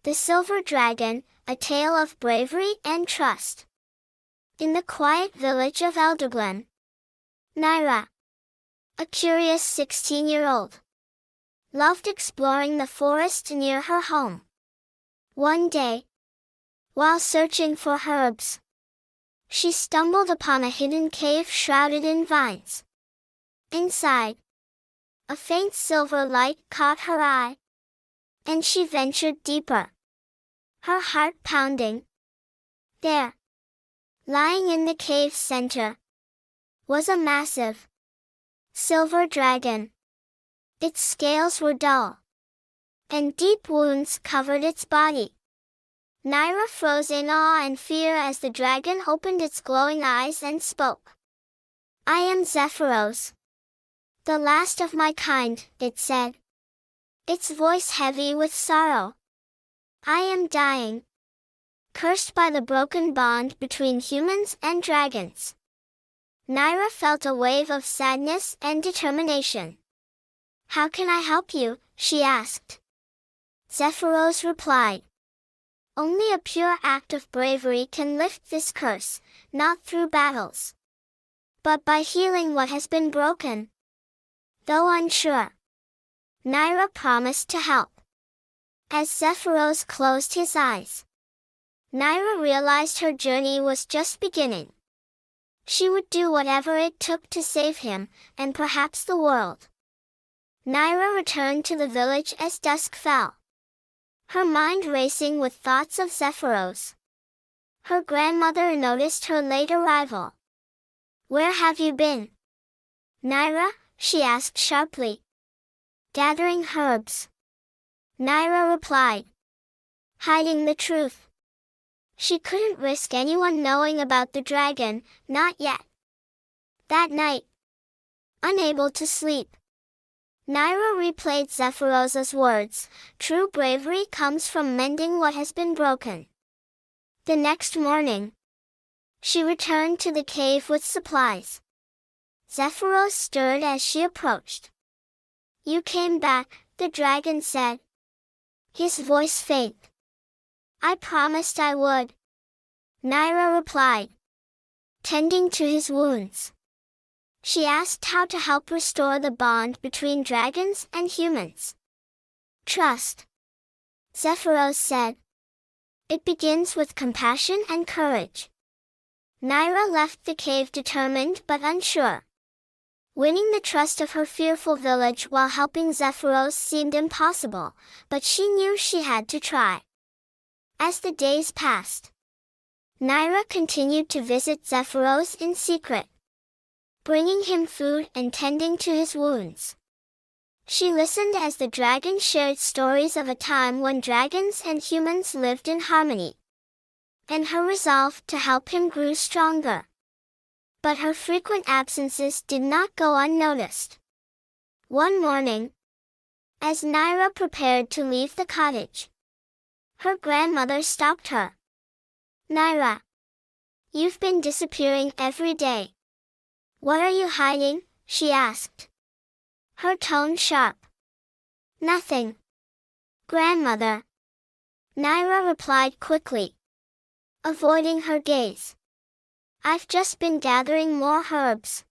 The Silver Dragon, A Tale of Bravery and Trust. In the quiet village of Elderglen, Nyra, a curious 16-year-old, loved exploring the forest near her home. One day, while searching for herbs, she stumbled upon a hidden cave shrouded in vines. Inside, a faint silver light caught her eye, and she ventured deeper, her heart pounding. There, lying in the cave's center, was a massive silver dragon. Its scales were dull, and deep wounds covered its body. Nyra froze in awe and fear as the dragon opened its glowing eyes and spoke. "I am Zephyros, the last of my kind," it said, its voice heavy with sorrow. "I am dying, cursed by the broken bond between humans and dragons." Nyra felt a wave of sadness and determination. "How can I help you?" she asked. Zephyros replied. "Only a pure act of bravery can lift this curse, not through battles, but by healing what has been broken." Though unsure, Nyra promised to help. As Zephyros closed his eyes, Nyra realized her journey was just beginning. She would do whatever it took to save him, and perhaps the world. Nyra returned to the village as dusk fell, her mind racing with thoughts of Zephyros. Her grandmother noticed her late arrival. "Where have you been, Nyra?" she asked sharply. "Gathering herbs," Nyra replied, hiding the truth. She couldn't risk anyone knowing about the dragon, not yet. That night, unable to sleep, Nyra replayed Zephyros's words, "True bravery comes from mending what has been broken." The next morning, she returned to the cave with supplies. Zephyros stirred as she approached. "You came back," the dragon said, his voice faint. "I promised I would," Nyra replied, tending to his wounds. She asked how to help restore the bond between dragons and humans. "Trust," Zephyros said. "It begins with compassion and courage." Nyra left the cave determined but unsure. Winning the trust of her fearful village while helping Zephyros seemed impossible, but she knew she had to try. As the days passed, Nyra continued to visit Zephyros in secret, bringing him food and tending to his wounds. She listened as the dragon shared stories of a time when dragons and humans lived in harmony, and her resolve to help him grew stronger. But her frequent absences did not go unnoticed. One morning, as Nyra prepared to leave the cottage, her grandmother stopped her. "Nyra, you've been disappearing every day. What are you hiding?" she asked, her tone sharp. "Nothing, grandmother," Nyra replied quickly, avoiding her gaze. "I've just been gathering more herbs."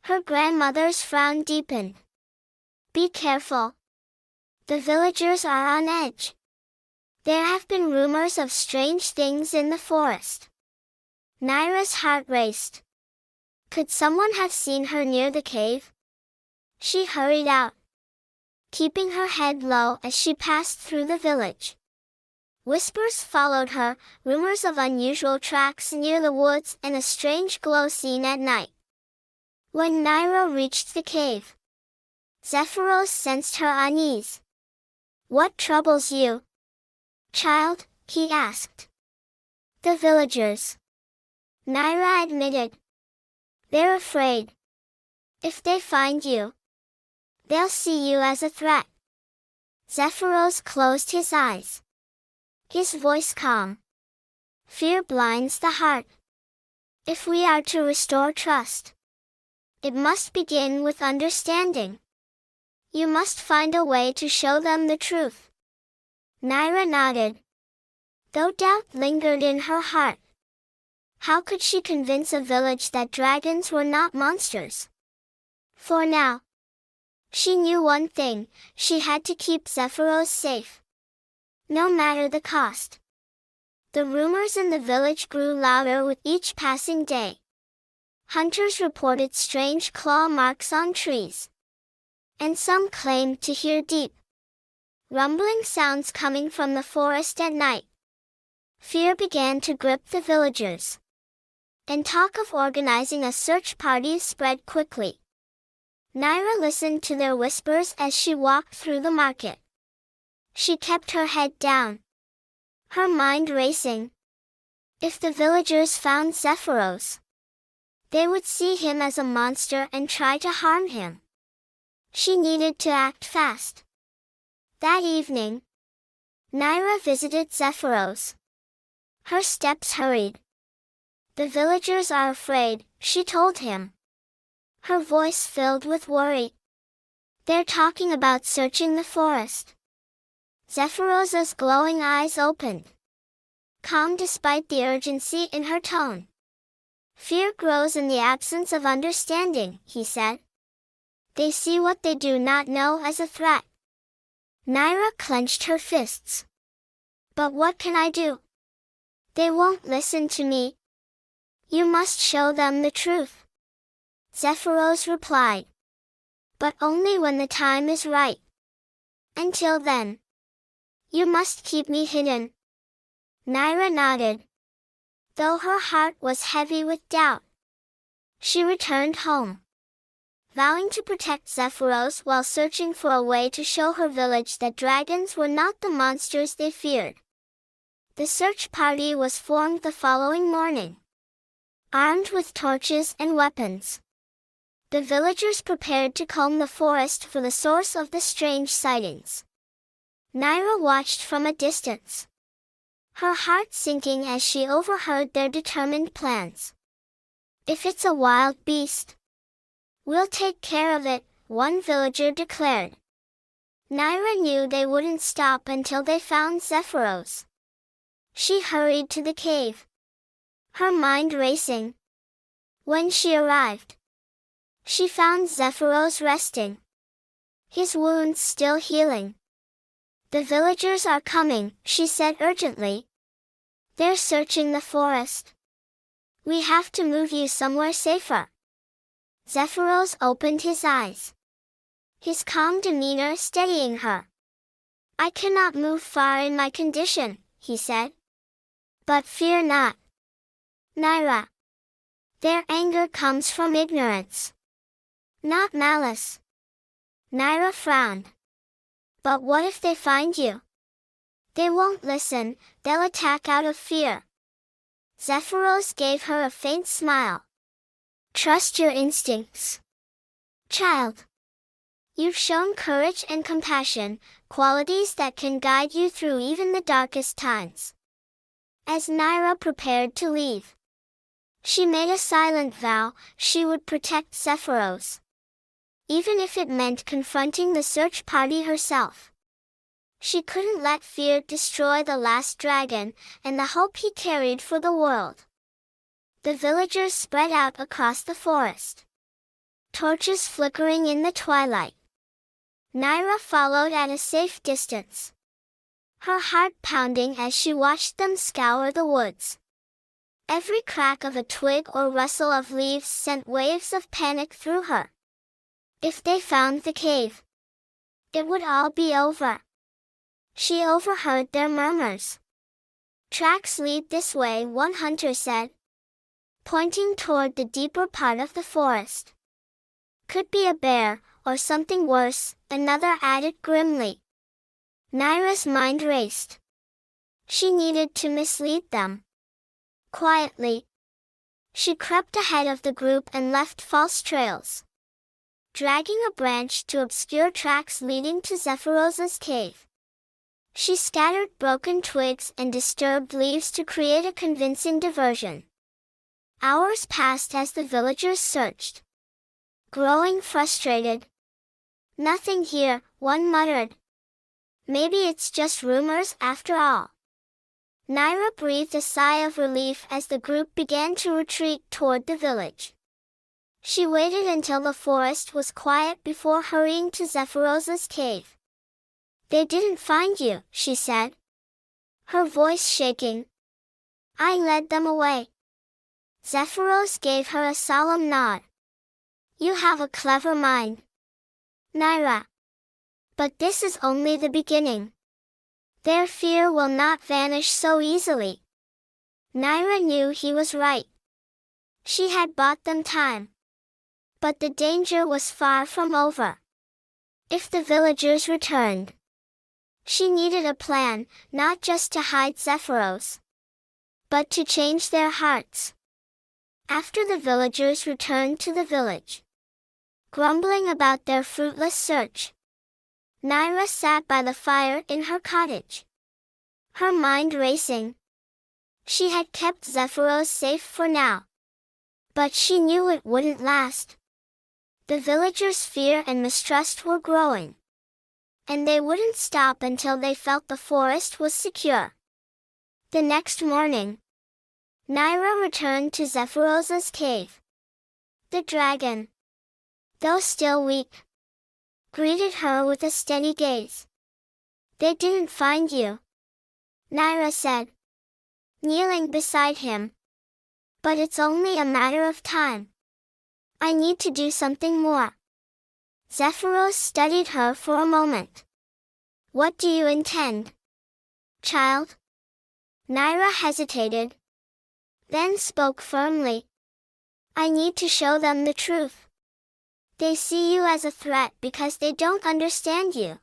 Her grandmother's frown deepened. "Be careful. The villagers are on edge. There have been rumors of strange things in the forest." Nyra's heart raced. Could someone have seen her near the cave? She hurried out, keeping her head low as she passed through the village. Whispers followed her, rumors of unusual tracks near the woods and a strange glow seen at night. When Nyra reached the cave, Zephyros sensed her unease. "What troubles you, child?" he asked. "The villagers," Nyra admitted. "They're afraid. If they find you, they'll see you as a threat." Zephyros closed his eyes, his voice calm. "Fear blinds the heart. If we are to restore trust, it must begin with understanding. You must find a way to show them the truth." Nyra nodded, though doubt lingered in her heart. How could she convince a village that dragons were not monsters? For now, she knew one thing: she had to keep Zephyros safe, no matter the cost. The rumors in the village grew louder with each passing day. Hunters reported strange claw marks on trees, and some claimed to hear deep, rumbling sounds coming from the forest at night. Fear began to grip the villagers, and talk of organizing a search party spread quickly. Nyra listened to their whispers as she walked through the market. She kept her head down, her mind racing. If the villagers found Zephyros, they would see him as a monster and try to harm him. She needed to act fast. That evening, Nyra visited Zephyros. Her steps hurried. "The villagers are afraid," she told him, her voice filled with worry. "They're talking about searching the forest." Zephyros's glowing eyes opened, calm despite the urgency in her tone. "Fear grows in the absence of understanding," he said. "They see what they do not know as a threat." Nyra clenched her fists. "But what can I do? They won't listen to me." "You must show them the truth," Zephyros replied. "But only when the time is right. Until then, you must keep me hidden." Nyra nodded, though her heart was heavy with doubt. She returned home, vowing to protect Zephyros while searching for a way to show her village that dragons were not the monsters they feared. The search party was formed the following morning, armed with torches and weapons. The villagers prepared to comb the forest for the source of the strange sightings. Nyra watched from a distance, her heart sinking as she overheard their determined plans. "If it's a wild beast, we'll take care of it," one villager declared. Nyra knew they wouldn't stop until they found Zephyros. She hurried to the cave, her mind racing. When she arrived, she found Zephyros resting, his wounds still healing. "The villagers are coming," she said urgently. "They're searching the forest. We have to move you somewhere safer." Zephyros opened his eyes, his calm demeanor steadying her. "I cannot move far in my condition," he said. "But fear not, Nyra. Their anger comes from ignorance, not malice." Nyra frowned. "But what if they find you?" "They won't listen, they'll attack out of fear." Zephyros gave her a faint smile. "Trust your instincts, child. You've shown courage and compassion, qualities that can guide you through even the darkest times." As Nyra prepared to leave, she made a silent vow: she would protect Zephyros, even if it meant confronting the search party herself. She couldn't let fear destroy the last dragon, and the hope he carried for the world. The villagers spread out across the forest, torches flickering in the twilight. Nyra followed at a safe distance, her heart pounding as she watched them scour the woods. Every crack of a twig or rustle of leaves sent waves of panic through her. If they found the cave, it would all be over. She overheard their murmurs. "Tracks lead this way," one hunter said, pointing toward the deeper part of the forest. "Could be a bear, or something worse," another added grimly. Nyra's mind raced. She needed to mislead them. Quietly, she crept ahead of the group and left false trails, dragging a branch to obscure tracks leading to Zephyros's cave. She scattered broken twigs and disturbed leaves to create a convincing diversion. Hours passed as the villagers searched, growing frustrated. "Nothing here," one muttered. Maybe it's just rumors after all. Nyra breathed a sigh of relief as the group began to retreat toward the village. She waited until the forest was quiet before hurrying to Zephyros's cave. "They didn't find you," she said, her voice shaking. "I led them away." Zephyros gave her a solemn nod. "You have a clever mind, Nyra. But this is only the beginning. Their fear will not vanish so easily." Nyra knew he was right. She had bought them time. But the danger was far from over. If the villagers returned, she needed a plan, not just to hide Zephyros, but to change their hearts. After the villagers returned to the village, grumbling about their fruitless search, Nyra sat by the fire in her cottage, her mind racing. She had kept Zephyros safe for now, but she knew it wouldn't last. The villagers' fear and mistrust were growing, and they wouldn't stop until they felt the forest was secure. The next morning, Nyra returned to Zephyros's cave. The dragon, though still weak, greeted her with a steady gaze. "They didn't find you," Nyra said, kneeling beside him. "But it's only a matter of time. I need to do something more." Zephyros studied her for a moment. "What do you intend, child?" Nyra hesitated, then spoke firmly. "I need to show them the truth. They see you as a threat because they don't understand you.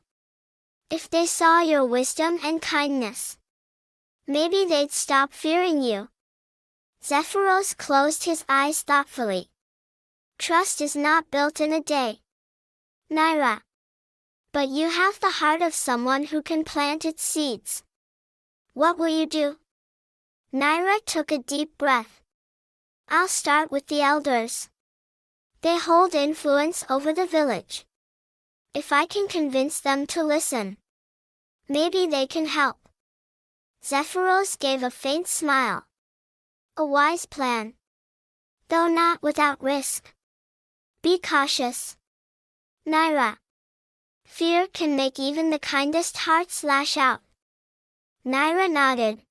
If they saw your wisdom and kindness, maybe they'd stop fearing you." Zephyros closed his eyes thoughtfully. "Trust is not built in a day, Nyra. But you have the heart of someone who can plant its seeds. What will you do?" Nyra took a deep breath. "I'll start with the elders. They hold influence over the village. If I can convince them to listen, maybe they can help." Zephyros gave a faint smile. "A wise plan, though not without risk. Be cautious, Nyra. Fear can make even the kindest hearts lash out." Nyra nodded.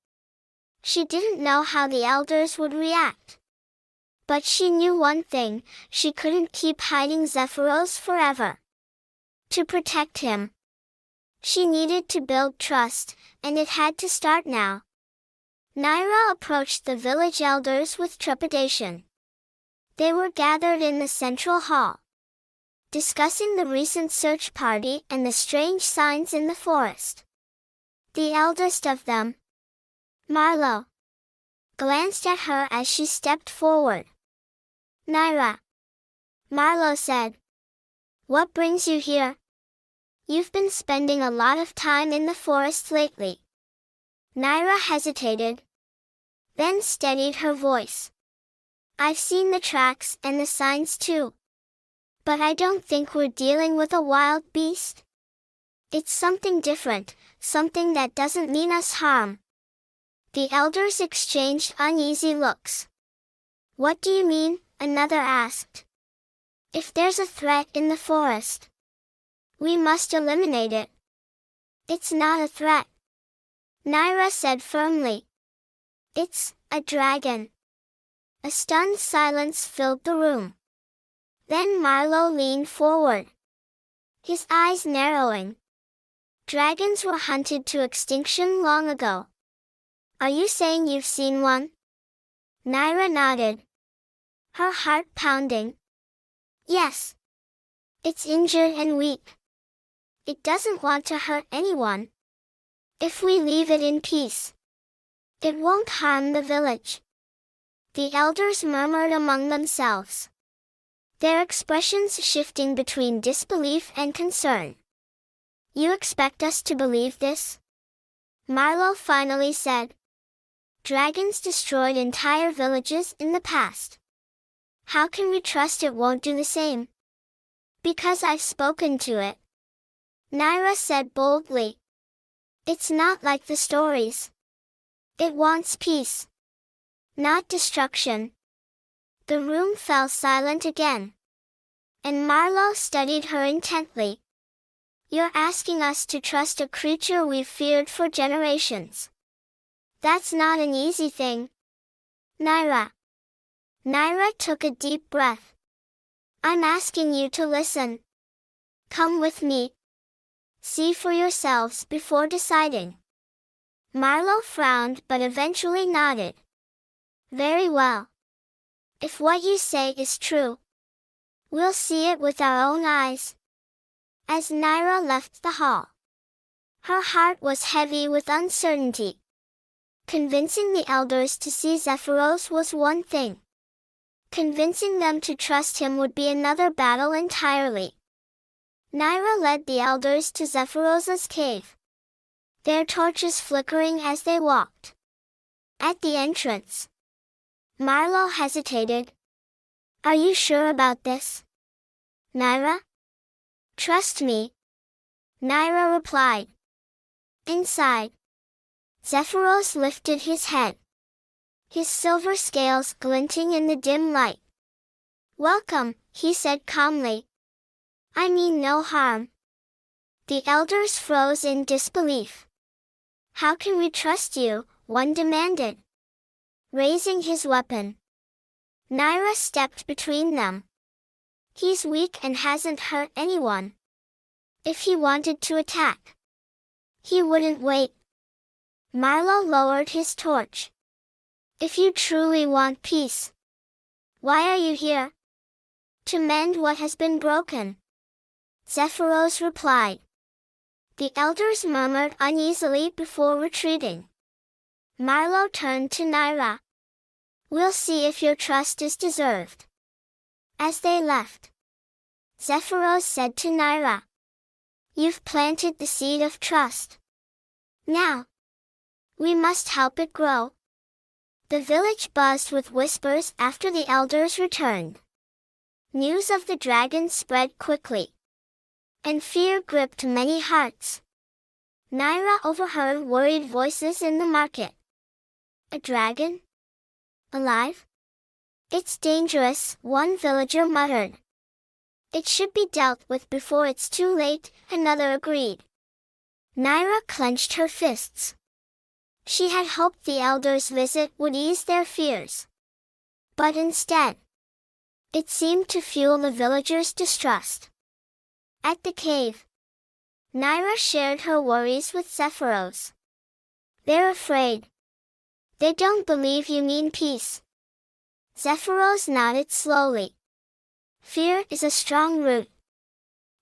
She didn't know how the elders would react, but she knew one thing: she couldn't keep hiding Zephyros forever. To protect him, she needed to build trust, and it had to start now. Nyra approached the village elders with trepidation. They were gathered in the central hall, discussing the recent search party and the strange signs in the forest. The eldest of them, Marlo, glanced at her as she stepped forward. "Nyra," Marlo said, "what brings you here? You've been spending a lot of time in the forest lately." Nyra hesitated, then steadied her voice. "I've seen the tracks and the signs too. But I don't think we're dealing with a wild beast. It's something different, something that doesn't mean us harm." The elders exchanged uneasy looks. "What do you mean?" another asked. "If there's a threat in the forest, we must eliminate it." "It's not a threat," Nyra said firmly. "It's a dragon." A stunned silence filled the room. Then Marlo leaned forward, his eyes narrowing. "Dragons were hunted to extinction long ago. Are you saying you've seen one?" Nyra nodded, her heart pounding. "Yes. It's injured and weak. It doesn't want to hurt anyone. If we leave it in peace, it won't harm the village." The elders murmured among themselves, their expressions shifting between disbelief and concern. "You expect us to believe this?" Marlo finally said. "Dragons destroyed entire villages in the past. How can we trust it won't do the same?" "Because I've spoken to it," Nyra said boldly. It's not like the stories. It wants peace, not destruction. The room fell silent again, and Marlowe studied her intently. You're asking us to trust a creature we've feared for generations. That's not an easy thing. Nyra. Nyra took a deep breath. I'm asking you to listen. Come with me. See for yourselves before deciding. Marlowe frowned but eventually nodded. Very well. If what you say is true, we'll see it with our own eyes. As Nyra left the hall, her heart was heavy with uncertainty. Convincing the elders to see Zephyros was one thing. Convincing them to trust him would be another battle entirely. Nyra led the elders to Zephyros's cave, their torches flickering as they walked. At the entrance, Marlowe hesitated. Are you sure about this, Nyra? Trust me, Nyra replied. Inside, Zephyros lifted his head, his silver scales glinting in the dim light. Welcome, he said calmly. I mean no harm. The elders froze in disbelief. How can we trust you? One demanded, raising his weapon. Nyra stepped between them. He's weak and hasn't hurt anyone. If he wanted to attack, he wouldn't wait. Marlowe lowered his torch. If you truly want peace, why are you here? To mend what has been broken, Zephyros replied. The elders murmured uneasily before retreating. Marlowe turned to Nyra. We'll see if your trust is deserved. As they left, Zephyros said to Nyra, You've planted the seed of trust. Now, we must help it grow. The village buzzed with whispers after the elders returned. News of the dragon spread quickly, and fear gripped many hearts. Nyra overheard worried voices in the market. A dragon? Alive? It's dangerous, one villager muttered. It should be dealt with before it's too late, another agreed. Nyra clenched her fists. She had hoped the elders' visit would ease their fears. But instead, it seemed to fuel the villagers' distrust. At the cave, Nyra shared her worries with Zephyros. They're afraid. They don't believe you mean peace. Zephyros nodded slowly. Fear is a strong root.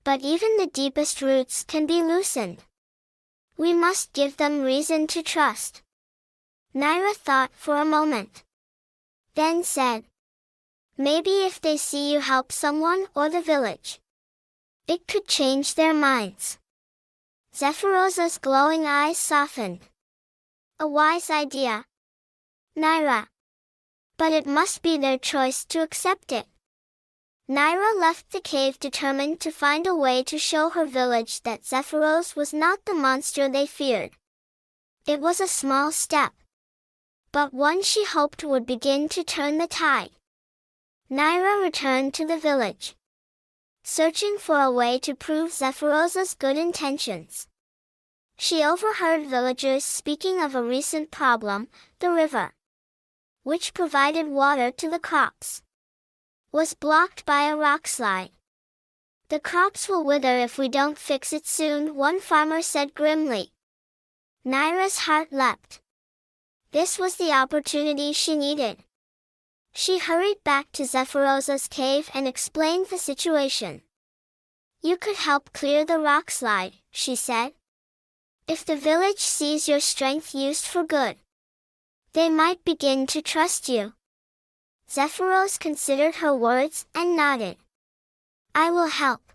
But even the deepest roots can be loosened. We must give them reason to trust. Nyra thought for a moment, then said, Maybe if they see you help someone or the village, it could change their minds. Zephyros's glowing eyes softened. A wise idea, Nyra. But it must be their choice to accept it. Nyra left the cave determined to find a way to show her village that Zephyros was not the monster they feared. It was a small step, but one she hoped would begin to turn the tide. Nyra returned to the village, searching for a way to prove Zephyros's good intentions. She overheard villagers speaking of a recent problem, the river, which provided water to the crops, was blocked by a rockslide. The crops will wither if we don't fix it soon, one farmer said grimly. Nyra's heart leapt. This was the opportunity she needed. She hurried back to Zephyros's cave and explained the situation. You could help clear the rockslide, she said. If the village sees your strength used for good, they might begin to trust you. Zephyros considered her words and nodded. I will help.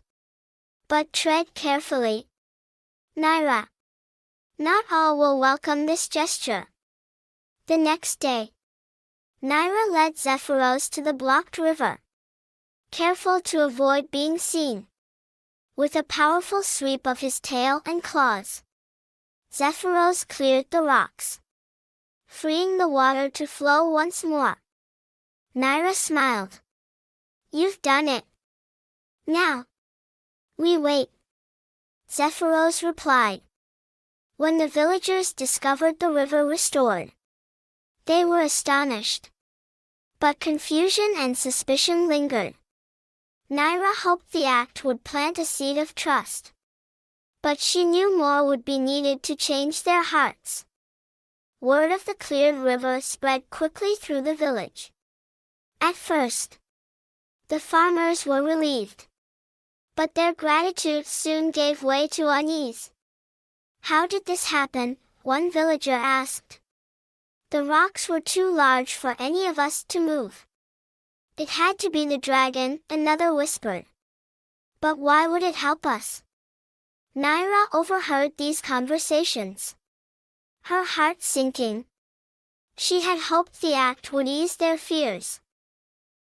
But tread carefully, Nyra. Not all will welcome this gesture. The next day, Nyra led Zephyros to the blocked river, careful to avoid being seen. With a powerful sweep of his tail and claws, Zephyros cleared the rocks, freeing the water to flow once more. Nyra smiled. "You've done it. Now, we wait," Zephyros replied. When the villagers discovered the river restored, they were astonished. But confusion and suspicion lingered. Nyra hoped the act would plant a seed of trust. But she knew more would be needed to change their hearts. Word of the cleared river spread quickly through the village. At first, the farmers were relieved. But their gratitude soon gave way to unease. "How did this happen?" one villager asked. "The rocks were too large for any of us to move." "It had to be the dragon," another whispered. "But why would it help us?" Nyra overheard these conversations, her heart sinking. She had hoped the act would ease their fears.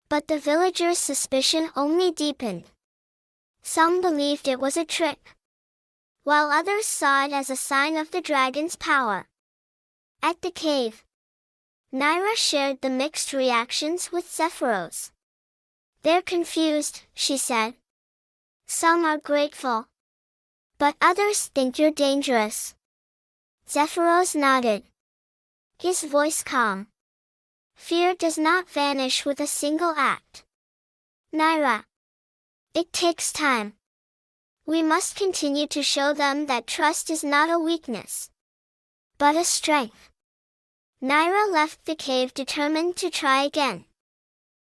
But the villagers' suspicion only deepened. Some believed it was a trick, while others saw it as a sign of the dragon's power. At the cave, Nyra shared the mixed reactions with Zephyros. "They're confused," she said. "Some are grateful, but others think you're dangerous." Zephyros nodded, his voice calm. "Fear does not vanish with a single act. Nyra, it takes time. We must continue to show them that trust is not a weakness, but a strength." Nyra left the cave determined to try again.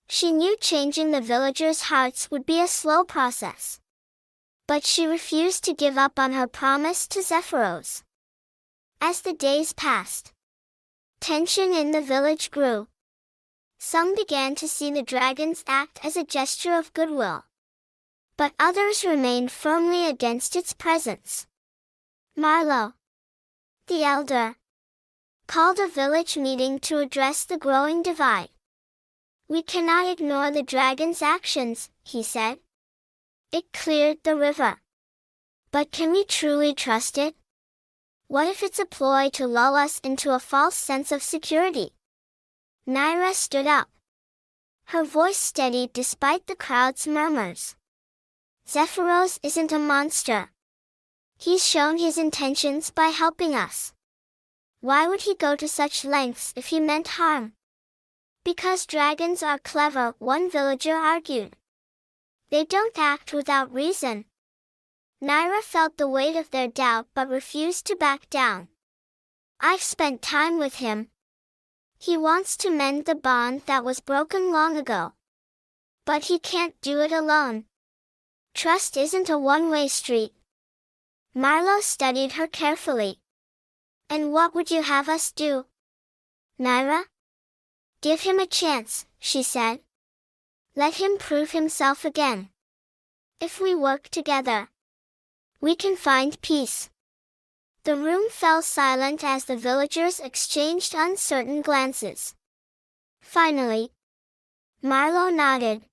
She knew changing the villagers' hearts would be a slow process. But she refused to give up on her promise to Zephyros. As the days passed, tension in the village grew. Some began to see the dragon's act as a gesture of goodwill, but others remained firmly against its presence. Marlowe, the elder, called a village meeting to address the growing divide. "We cannot ignore the dragon's actions," he said. "It cleared the river. But can we truly trust it? What if it's a ploy to lull us into a false sense of security?" Nyra stood up, her voice steady despite the crowd's murmurs. "Zephyros isn't a monster. He's shown his intentions by helping us. Why would he go to such lengths if he meant harm?" "Because dragons are clever," one villager argued. "They don't act without reason." Nyra felt the weight of their doubt but refused to back down. "I've spent time with him. He wants to mend the bond that was broken long ago. But he can't do it alone. Trust isn't a one-way street." Marlowe studied her carefully. "And what would you have us do?" "Nyra? Give him a chance," she said. "Let him prove himself again. If we work together, we can find peace." The room fell silent as the villagers exchanged uncertain glances. Finally, Marlowe nodded.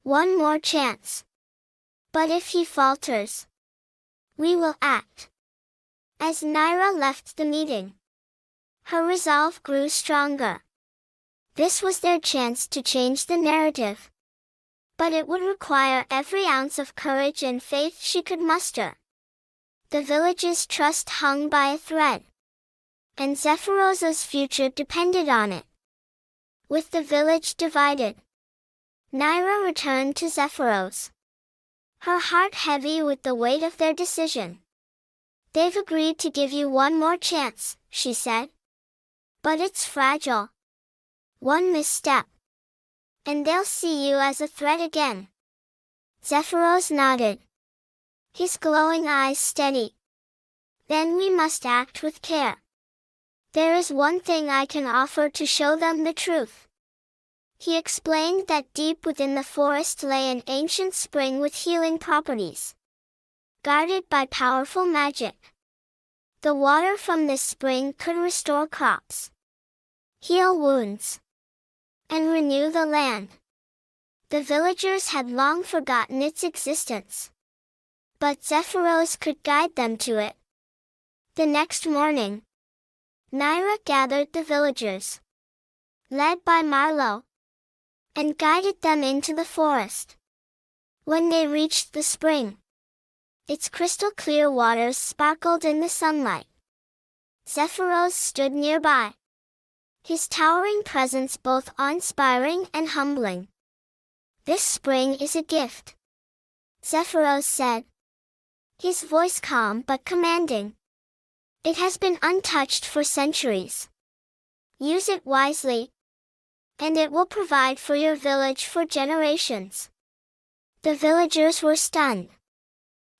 "One more chance. But if he falters, we will act." As Nyra left the meeting, her resolve grew stronger. This was their chance to change the narrative. But it would require every ounce of courage and faith she could muster. The village's trust hung by a thread, and Zephyros' future depended on it. With the village divided, Nyra returned to Zephyros, her heart heavy with the weight of their decision. "They've agreed to give you one more chance," she said. "But it's fragile. One misstep, and they'll see you as a threat again." Zephyros nodded, his glowing eyes steady. "Then we must act with care. There is one thing I can offer to show them the truth." He explained that deep within the forest lay an ancient spring with healing properties, guarded by powerful magic. The water from this spring could restore crops, heal wounds, and renew the land. The villagers had long forgotten its existence, but Zephyros could guide them to it. The next morning, Nyra gathered the villagers, led by Marlowe, and guided them into the forest. When they reached the spring, its crystal-clear waters sparkled in the sunlight. Zephyros stood nearby, his towering presence both awe-inspiring and humbling. "This spring is a gift," Zephyros said, his voice calm but commanding. "It has been untouched for centuries. Use it wisely, and it will provide for your village for generations." The villagers were stunned,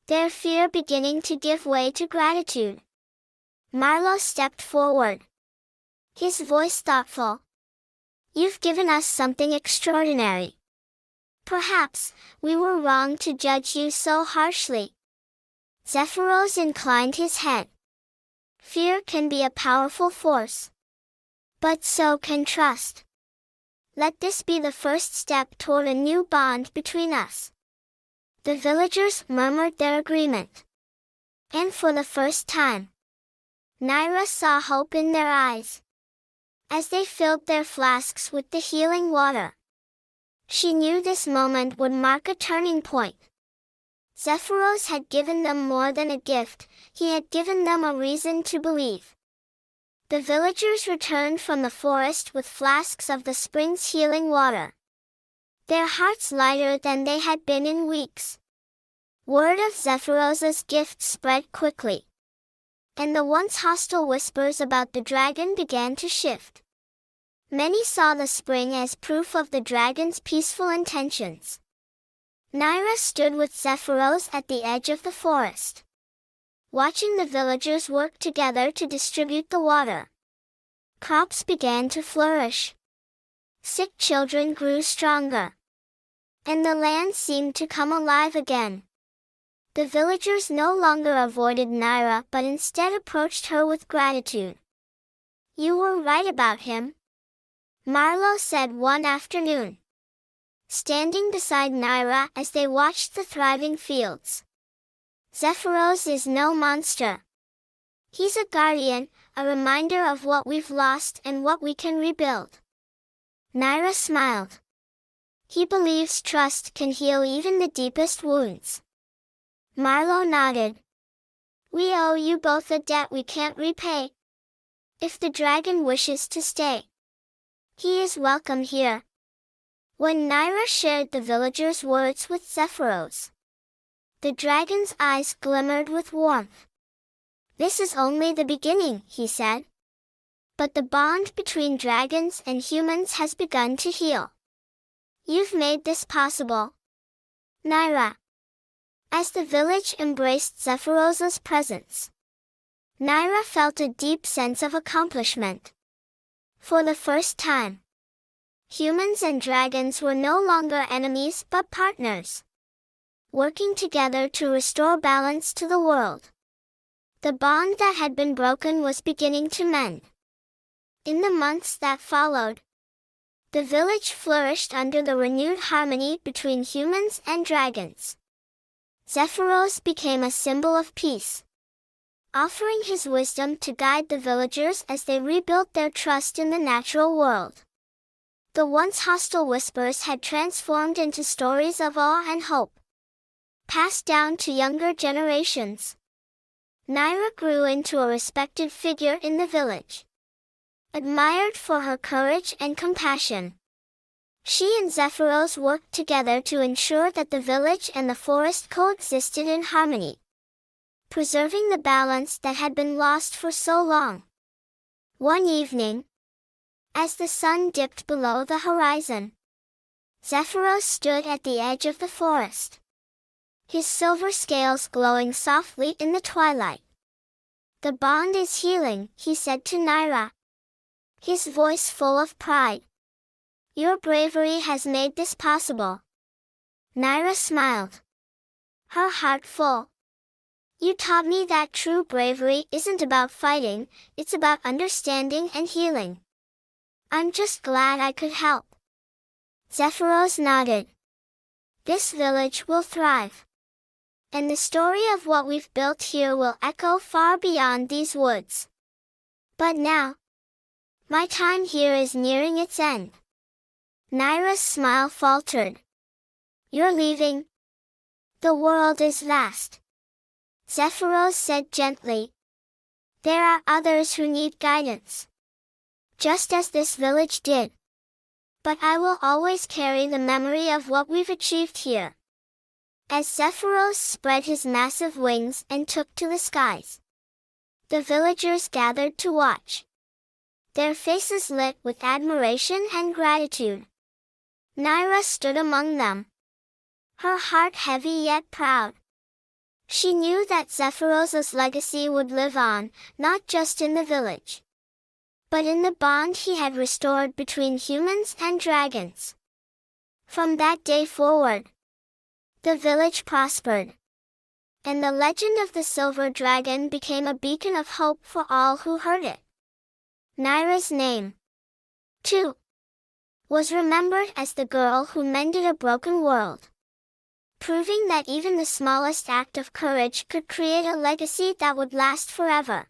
their fear beginning to give way to gratitude. Marlowe stepped forward, his voice thoughtful. "You've given us something extraordinary. Perhaps we were wrong to judge you so harshly." Zephyros inclined his head. "Fear can be a powerful force, but so can trust. Let this be the first step toward a new bond between us." The villagers murmured their agreement, and for the first time, Nyra saw hope in their eyes as they filled their flasks with the healing water. She knew this moment would mark a turning point. Zephyros had given them more than a gift, he had given them a reason to believe. The villagers returned from the forest with flasks of the spring's healing water, their hearts lighter than they had been in weeks. Word of Zephyros's gift spread quickly, and the once hostile whispers about the dragon began to shift. Many saw the spring as proof of the dragon's peaceful intentions. Nyra stood with Zephyros at the edge of the forest, watching the villagers work together to distribute the water. Crops began to flourish. Sick children grew stronger, and the land seemed to come alive again. The villagers no longer avoided Nyra but instead approached her with gratitude. "You were right about him," Marlowe said one afternoon, standing beside Nyra as they watched the thriving fields. "Zephyros is no monster. He's a guardian, a reminder of what we've lost and what we can rebuild." Nyra smiled. "He believes trust can heal even the deepest wounds." Marlowe nodded. "We owe you both a debt we can't repay. If the dragon wishes to stay, he is welcome here." When Nyra shared the villagers' words with Zephyros, the dragon's eyes glimmered with warmth. "This is only the beginning," he said. "But the bond between dragons and humans has begun to heal. You've made this possible, Nyra." As the village embraced Zephyros's presence, Nyra felt a deep sense of accomplishment. For the first time, humans and dragons were no longer enemies but partners, working together to restore balance to the world. The bond that had been broken was beginning to mend. In the months that followed, the village flourished under the renewed harmony between humans and dragons. Zephyros became a symbol of peace, offering his wisdom to guide the villagers as they rebuilt their trust in the natural world. The once hostile whispers had transformed into stories of awe and hope, passed down to younger generations. Nyra grew into a respected figure in the village, admired for her courage and compassion. She and Zephyros worked together to ensure that the village and the forest coexisted in harmony, preserving the balance that had been lost for so long. One evening, as the sun dipped below the horizon, Zephyros stood at the edge of the forest, his silver scales glowing softly in the twilight. "The bond is healing," he said to Nyra, his voice full of pride. "Your bravery has made this possible." Nyra smiled, her heart full. "You taught me that true bravery isn't about fighting, it's about understanding and healing. I'm just glad I could help." Zephyros nodded. "This village will thrive. And the story of what we've built here will echo far beyond these woods. But now, my time here is nearing its end. Nyra's smile faltered. You're leaving? The world is vast. Zephyros said gently. There are others who need guidance. Just as this village did. But I will always carry the memory of what we've achieved here. As Zephyros spread his massive wings and took to the skies, the villagers gathered to watch. Their faces lit with admiration and gratitude. Nyra stood among them, her heart heavy yet proud. She knew that Zephyros's legacy would live on, not just in the village, but in the bond he had restored between humans and dragons. From that day forward, the village prospered, and the legend of the Silver Dragon became a beacon of hope for all who heard it. Nyra's name, too, was remembered as the girl who mended a broken world, proving that even the smallest act of courage could create a legacy that would last forever.